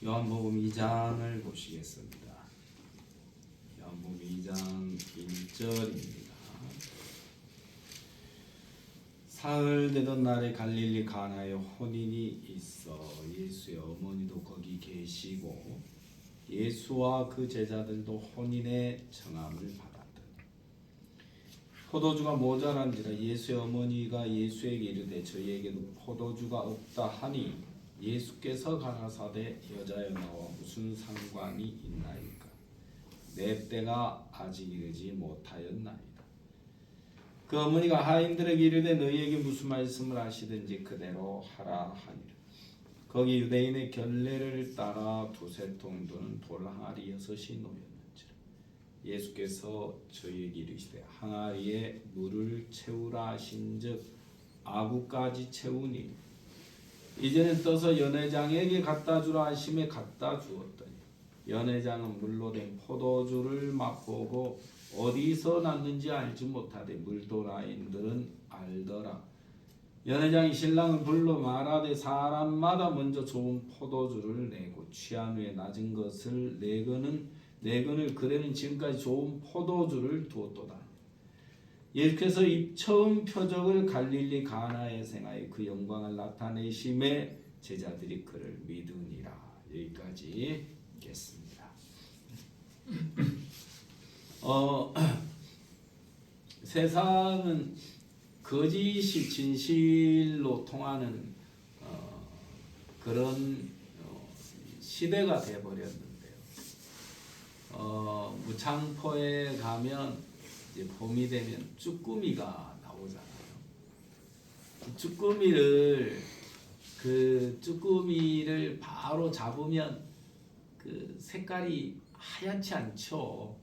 요한복음 2장을 보시겠습니다. 요한복음 2장 1절입니다. 사흘 되던 날에 갈릴리 가나에 혼인이 있어 예수의 어머니도 거기 계시고 예수와 그 제자들도 혼인의 청함을 받았더니 포도주가 모자란지라 예수의 어머니가 예수에게 이르되 저희에게도 포도주가 없다 하니 예수께서 가라사대 여자여 나와 무슨 상관이 있나이까 내 때가 아직 이르지 못하였나이다. 그 어머니가 하인들에게 이르되 너희에게 무슨 말씀을 하시든지 그대로 하라 하니라. 거기 유대인의 결례를 따라 두세 통 도는 돌 항아리 6이 놓였는지라. 예수께서 저희에게 이르시되 항아리에 물을 채우라 하신즉 아구까지 채우니 이제는 떠서 연회장에게 갖다 주라 하심에 갖다 주었더니 연회장은 물로 된 포도주를 맛보고 어디서 났는지 알지 못하되 물도라인들은 알더라. 연회장이 신랑을 불러 말하되 사람마다 먼저 좋은 포도주를 내고 취한 후에 낮은 것을 내거늘 그대는 지금까지 좋은 포도주를 두었도다. 예수께서 이 처음 표적을 갈릴리 가나에 행하여 그 영광을 나타내심에 제자들이 그를 믿으니라. 여기까지 읽겠습니다. 세상은 거짓이 진실로 통하는 그런 시대가 되어버렸는데요. 무창포에 가면 이제 봄이 되면 쭈꾸미가 나오잖아요. 쭈꾸미를 바로 잡으면 그 색깔이 하얗지 않죠.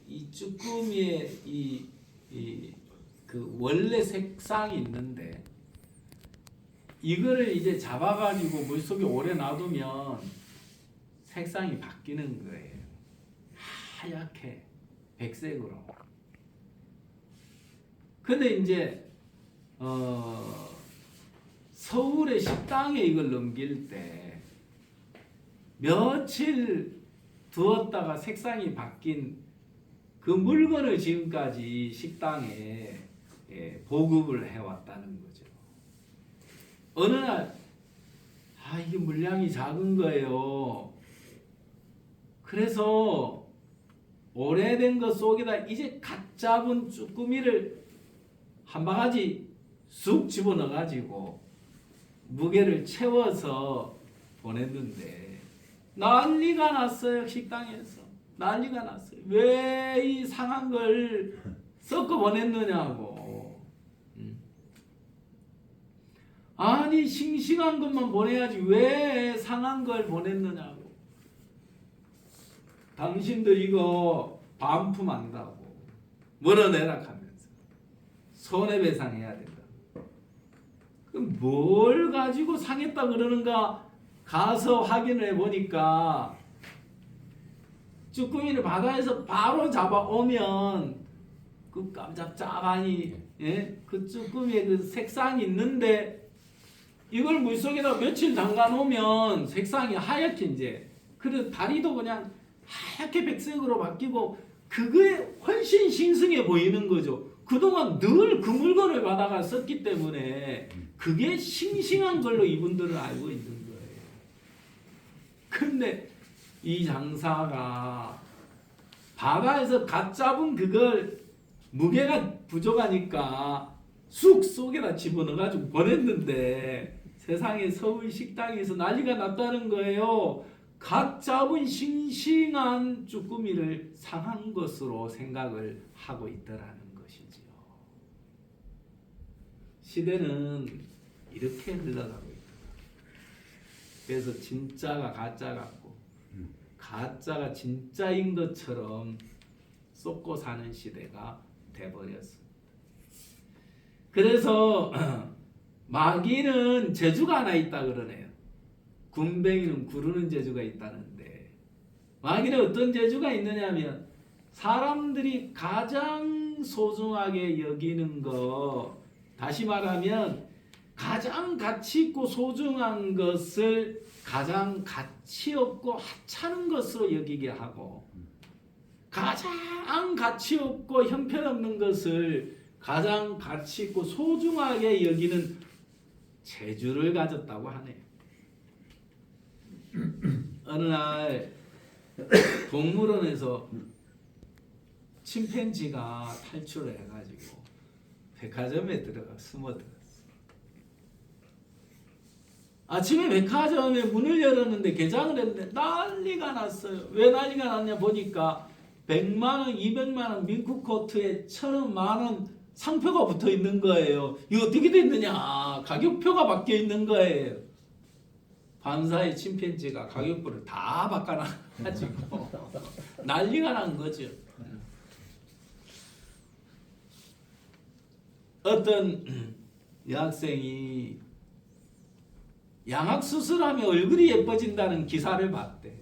이 쭈꾸미의 그 원래 색상이 있는데 이거를 이제 잡아가지고 물속에 오래 놔두면 색상이 바뀌는 거예요. 하얗게 백색으로. 근데 이제 서울의 식당에 이걸 넘길 때 며칠 두었다가 색상이 바뀐 그 물건을 지금까지 식당에 보급을 해왔다는 거죠. 어느 날 이게 물량이 작은 거예요. 그래서 오래된 것 속에다 이제 갓 잡은 쭈꾸미를 한 바가지 쑥 집어넣어가지고 무게를 채워서 보냈는데 난리가 났어요. 식당에서 난리가 났어요. 왜 이 상한 걸 섞어 보냈느냐고. 아니 싱싱한 것만 보내야지 왜 상한 걸 보냈느냐고. 당신들 이거 반품한다고 물어내라 하면서 손해배상해야 된다. 그럼 뭘 가지고 상했다 그러는가 가서 확인을 해보니까 쭈꾸미를 바다에서 바로 잡아오면 그 깜짝짝하니 그 쭈꾸미의 그 색상이 있는데 이걸 물속에다 며칠 담가 놓으면 색상이 하얗게 이제 그래서 다리도 그냥 하얗게 백색으로 바뀌고 그게 훨씬 신성해 보이는 거죠. 그동안 늘 그 물건을 받아가 썼기 때문에 그게 싱싱한 걸로 이분들은 알고 있는 거예요. 근데 이 장사가 바다에서 갓 잡은 그걸 무게가 부족하니까 쑥 속에다 집어넣어가지고 보냈는데 세상에 서울 식당에서 난리가 났다는 거예요. 갓 잡은 싱싱한 쭈꾸미를 상한 것으로 생각을 하고 있더라는 것이지요. 시대는 이렇게 흘러가고 있다. 그래서 진짜가 가짜 같고 가짜가 진짜인 것처럼 쏟고 사는 시대가 돼버렸습니다. 그래서 마귀는 재주가 하나 있다 그러네요. 군뱅이는 구르는 재주가 있다는데 마귀는 어떤 재주가 있느냐면 사람들이 가장 소중하게 여기는 거, 다시 말하면 가장 가치 있고 소중한 것을 가장 가치 없고 하찮은 것으로 여기게 하고, 가장 가치 없고 형편없는 것을 가장 가치 있고 소중하게 여기는 재주를 가졌다고 하네요. 어느 날 동물원에서 침팬지가 탈출을 해가지고 백화점에 숨어들었어. 아침에 백화점에 문을 열었는데 개장을 했는데 난리가 났어요. 왜 난리가 났냐 보니까 100만원, 200만원 미국 코트에 1,000원, 만원 상표가 붙어 있는 거예요. 이거 어떻게 됐느냐? 가격표가 바뀌어 있는 거예요. 밤사이 침팬지가 가격표를 다 바꿔놔가지고 난리가 난 거죠. 어떤 여학생이 양악수술하면 얼굴이 예뻐진다는 기사를 봤대.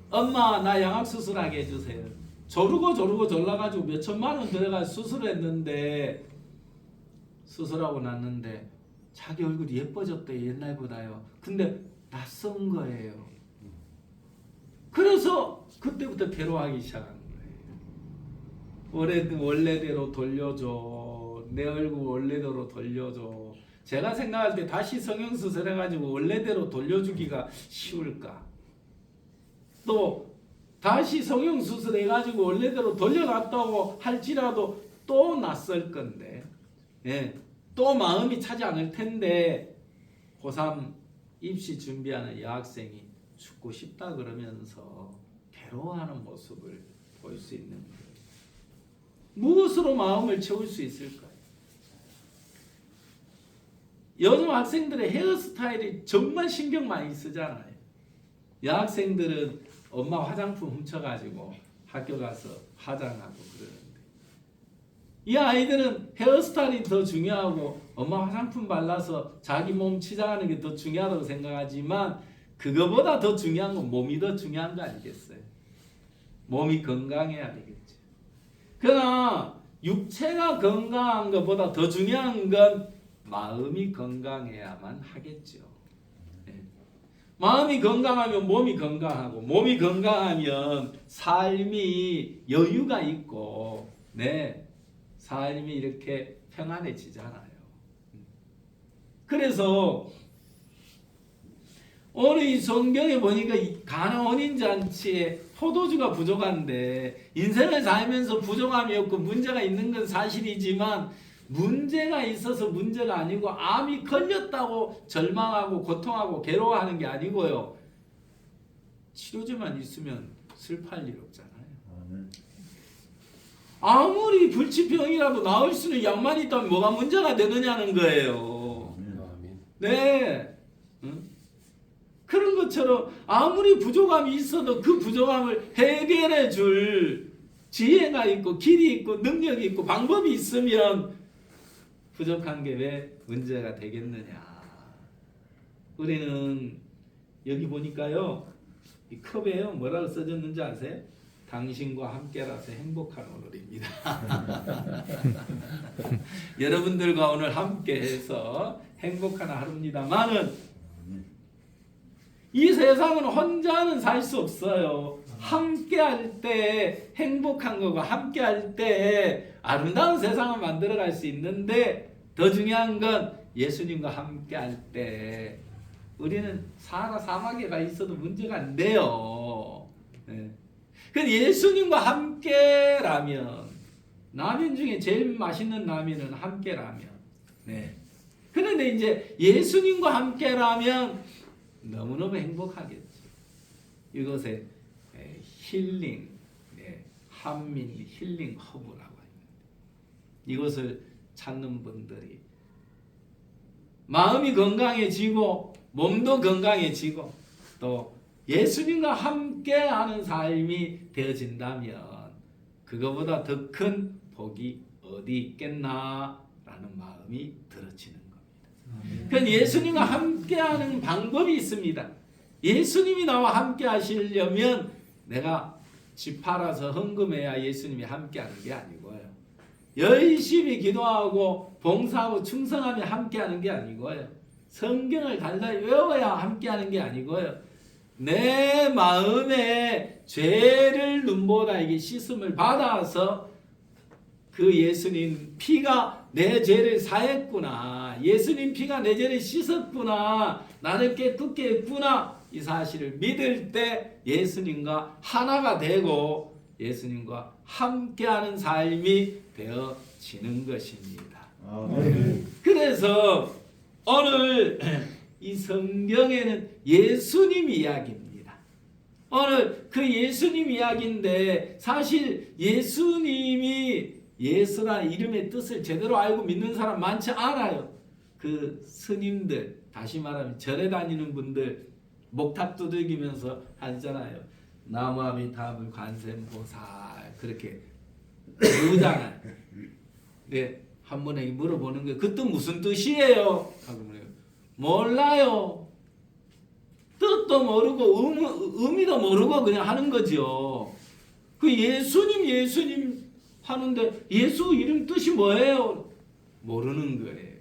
엄마, 나 양악수술하게 해주세요. 조르고 졸라가지고 몇 천만 원 들어가 수술했는데, 수술하고 났는데 자기 얼굴이 예뻐졌대, 옛날보다요. 근데 낯선 거예요. 그래서 그때부터 괴로워하기 시작한 거예요. 원래대로 돌려줘. 내 얼굴 원래대로 돌려줘. 제가 생각할 때 다시 성형수술 해가지고 원래대로 돌려주기가 쉬울까? 또 다시 성형수술 해가지고 원래대로 돌려놨다고 할지라도 또 낯설 건데, 예, 또 마음이 차지 않을 텐데, 고3 입시 준비하는 여학생이 죽고 싶다 그러면서 괴로워하는 모습을 볼 수 있는 거예요. 무엇으로 마음을 채울 수 있을까요? 요즘 학생들의 헤어스타일이 정말 신경 많이 쓰잖아요. 여학생들은 엄마 화장품 훔쳐가지고 학교 가서 화장하고 그러는데, 이 아이들은 헤어스타일이 더 중요하고 엄마 화장품 발라서 자기 몸 치장하는 게 더 중요하다고 생각하지만, 그거보다 더 중요한 건 몸이 더 중요한 거 아니겠어요? 몸이 건강해야 되겠죠. 그러나 육체가 건강한 것보다 더 중요한 건 마음이 건강해야만 하겠죠. 네. 마음이 건강하면 몸이 건강하고, 몸이 건강하면 삶이 여유가 있고, 네, 삶이 이렇게 평안해지잖아요. 그래서 오늘 이 성경에 보니까 가나 혼인잔치에 포도주가 부족한데, 인생을 살면서 부족함이 없고 문제가 있는 건 사실이지만, 문제가 있어서 문제가 아니고 암이 걸렸다고 절망하고 고통하고 괴로워하는 게 아니고요, 치료제만 있으면 슬퍼할 일 없잖아요. 아무리 불치병이라도 나을 수 있는 약만 있다면 뭐가 문제가 되느냐는 거예요. 네. 응? 그런 것처럼 아무리 부족함이 있어도 그 부족함을 해결해 줄 지혜가 있고 길이 있고 능력이 있고 방법이 있으면 부족한 게 왜 문제가 되겠느냐. 우리는 여기 보니까요, 이 컵에요 뭐라고 써졌는지 아세요? 당신과 함께라서 행복한 오늘입니다. 여러분들과 오늘 함께해서 행복한 하루입니다만은, 이 세상은 혼자는 살 수 없어요. 함께할 때 행복한 거고, 함께할 때 아름다운 세상을 만들어갈 수 있는데, 더 중요한 건 예수님과 함께할 때 우리는 사막에 가 있어도 문제가 안 돼요. 네. 예수님과 함께라면, 라면 중에 제일 맛있는 라면은 함께라면. 네. 그런데 이제 예수님과 함께라면 너무너무 행복하겠죠. 이곳에 힐링, 한민 힐링 허브라고 있는데, 이곳을 찾는 분들이 마음이 건강해지고 몸도 건강해지고 또 예수님과 함께하는 삶이 되어진다면, 그거보다 더 큰 복이 어디 있겠나라는 마음이 들어지는 겁니다. 그러니까 예수님과 함께하는 방법이 있습니다. 예수님이 나와 함께 하시려면 내가 집 팔아서 헌금해야 예수님이 함께하는 게 아니고요, 열심히 기도하고 봉사하고 충성하며 함께하는 게 아니고요. 성경을 달달이 외워야 함께하는 게 아니고요. 내 마음에 죄를 눈보다 이게 씻음을 받아서 그 예수님 피가 내 죄를 사했구나. 예수님 피가 내 죄를 씻었구나. 나를 깨끗게 했구나. 이 사실을 믿을 때 예수님과 하나가 되고 예수님과 함께하는 삶이 되어지는 것입니다. 그래서 오늘 이 성경에는 예수님 이야기입니다. 오늘 그 예수님 이야기인데 사실 예수님이 예수라는 이름의 뜻을 제대로 알고 믿는 사람 많지 않아요. 그 스님들, 다시 말하면 절에 다니는 분들 목탁 두들기면서 하잖아요. 나무아미타불 관세음보살 그렇게 부르잖아요. 네, 한 분에게 물어보는 거예요. 그 뜻 무슨 뜻이에요? 하고 그래요. 몰라요. 뜻도 모르고 의미도 모르고 그냥 하는 거죠. 그 예수님 하는데 예수 이름 뜻이 뭐예요? 모르는 거예요.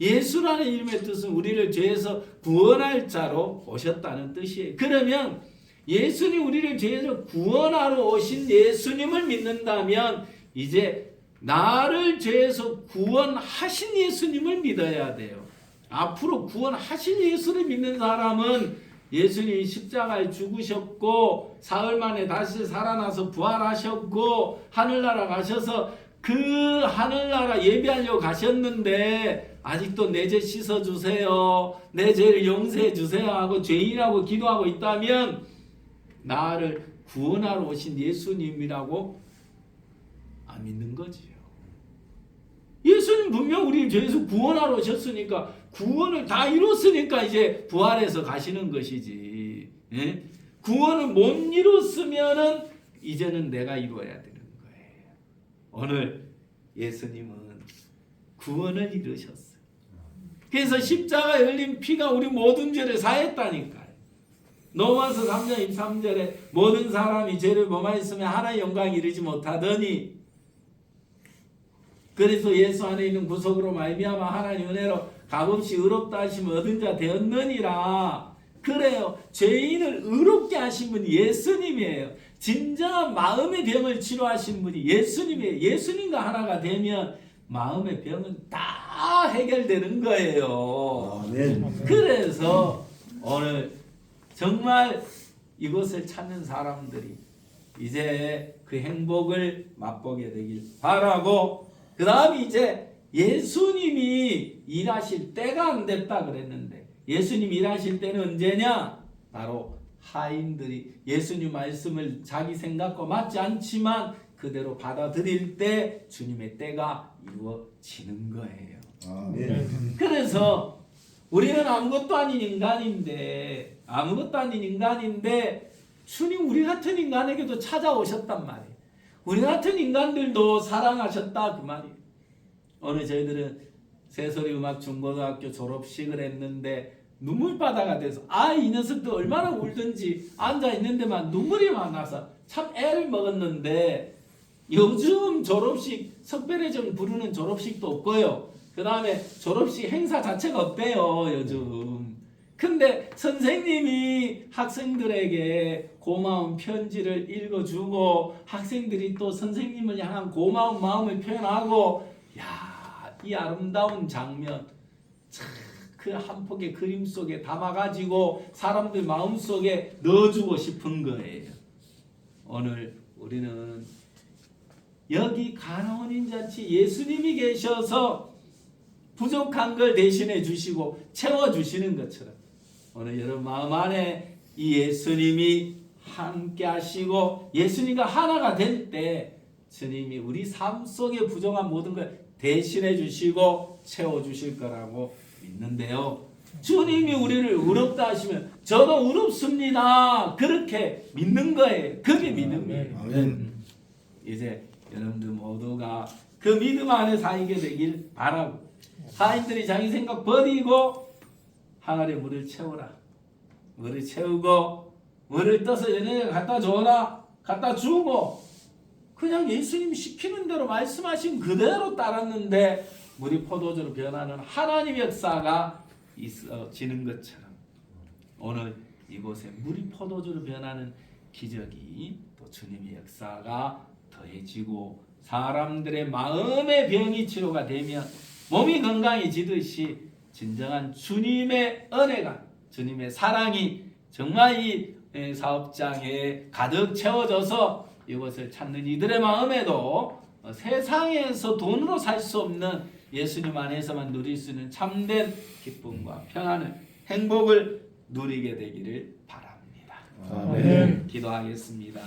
예수라는 이름의 뜻은 우리를 죄에서 구원할 자로 오셨다는 뜻이에요. 그러면 예수님 우리를 죄에서 구원하러 오신 예수님을 믿는다면 이제 나를 죄에서 구원하신 예수님을 믿어야 돼요. 앞으로 구원하신 예수를 믿는 사람은 예수님이 십자가에 죽으셨고 사흘 만에 다시 살아나서 부활하셨고 하늘나라 가셔서 그 하늘나라 예배하려고 가셨는데 아직도 내 죄 씻어주세요. 내 죄를 용서해주세요 하고 죄인이라고 기도하고 있다면 나를 구원하러 오신 예수님이라고 안 믿는 거지요. 예수님 분명 우리 죄에서 구원하러 오셨으니까 구원을 다 이뤘으니까 이제 부활해서 가시는 것이지. 예? 구원을 못 이뤘으면은 이제는 내가 이루어야 되는 거예요. 오늘 예수님은 구원을 이루셨어요. 그래서 십자가에 흘린 피가 우리 모든 죄를 사했다니까요. 로마서 3장 23절에 모든 사람이 죄를 범하였으면 하나의 영광에 이르지 못하더니 그래서 예수 안에 있는 구속으로 말미암아 하나님 은혜로 값없이 의롭다 하심을 얻은 자 되었느니라. 그래요. 죄인을 의롭게 하신 분이 예수님이에요. 진정한 마음의 병을 치료하신 분이 예수님이에요. 예수님과 하나가 되면 마음의 병은 다 해결되는 거예요. 아멘. 그래서 오늘 정말 이것을 찾는 사람들이 이제 그 행복을 맛보게 되길 바라고, 그 다음에 이제 예수님이 일하실 때가 안 됐다 그랬는데 예수님 일하실 때는 언제냐? 바로 하인들이 예수님 말씀을 자기 생각과 맞지 않지만 그대로 받아들일 때 주님의 때가 이루어지는 거예요. 아멘. 그래서 우리는 아무것도 아닌 인간인데 주님 우리 같은 인간에게도 찾아오셨단 말이에요. 우리 같은 인간들도 사랑하셨다 그 말이에요. 오늘 저희들은 새소리음악중고등학교 졸업식을 했는데 눈물바다가 돼서 이 녀석도 얼마나 울든지 앉아있는 데만 눈물이 막 나서 참 애를 먹었는데 요즘 졸업식 석별회장 부르는 졸업식도 없고요. 그 다음에 졸업식 행사 자체가 없대요 요즘. 근데 선생님이 학생들에게 고마운 편지를 읽어주고 학생들이 또 선생님을 향한 고마운 마음을 표현하고, 이 아름다운 장면 그 한 폭의 그림 속에 담아가지고 사람들 마음속에 넣어주고 싶은 거예요. 오늘 우리는 여기 가나온인 잔치 예수님이 계셔서 부족한 걸 대신해 주시고 채워주시는 것처럼 오늘 여러분 마음 안에 이 예수님이 함께 하시고 예수님과 하나가 될 때 주님이 우리 삶 속에 부족한 모든 걸 대신해 주시고 채워주실 거라고 믿는데요. 주님이 우리를 의롭다 하시면 저도 의롭습니다. 그렇게 믿는 거예요. 그게 믿음이에요. 아멘. 이제 여러분들 모두가 그 믿음 안에 살게 되길 바라고, 하인들이 자기 생각 버리고 항아리에 물을 채우라. 물을 채우고 물을 떠서 얘네들 갖다 줘라. 갖다 주고 그냥 예수님 시키는 대로 말씀하신 그대로 따랐는데 물이 포도주로 변하는 하나님의 역사가 있어지는 것처럼 오늘 이곳에 물이 포도주로 변하는 기적이 또 주님의 역사가 더해지고 사람들의 마음의 병이 치료가 되면 몸이 건강해지듯이 진정한 주님의 은혜가 주님의 사랑이 정말 이 사업장에 가득 채워져서 이것을 찾는 이들의 마음에도 세상에서 돈으로 살 수 없는 예수님 안에서만 누릴 수 있는 참된 기쁨과 평안을 행복을 누리게 되기를 바랍니다. 아멘. 기도하겠습니다.